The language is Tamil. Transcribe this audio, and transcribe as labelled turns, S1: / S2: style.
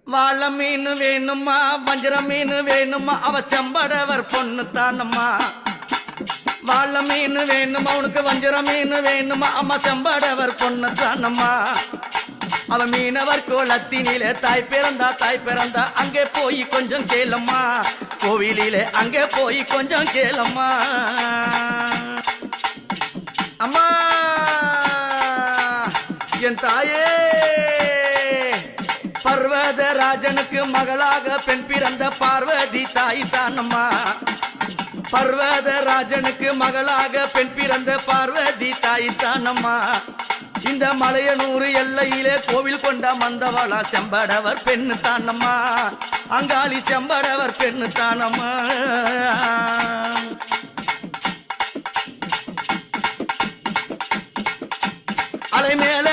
S1: வாழ மீன் வேணுமா வஞ்சர மீன் வேணுமா அவ செம்படவர் பொண்ணு தானம்மா. வாழ மீன் வேணுமா உனக்கு வஞ்சர மீன் வேணுமா அம்மா செம்படவர் பொண்ணு தானம்மா. அவ மீனவர் கோலத்தினிலே தாய் பிறந்தா அங்கே போய் கொஞ்சம் கேளம்மா. கோவிலிலே அங்கே போய் கொஞ்சம் கேளம்மா. அம்மா என் தாயே பர்வதராஜனுக்கு மகளாக பெண் பிறந்த பார்வதி தாய் தானம்மா. பர்வதராஜனுக்கு மகளாக பெண் பிறந்த பார்வதி தாய் தானம்மா. இந்த மலையனூர் எல்லையிலே கோவில் கொண்ட மந்தவாளா செம்படவர் பெண்ணு தானம்மா. அங்காளி செம்படவர் பெண்ணு தானம்மா. அலை மேல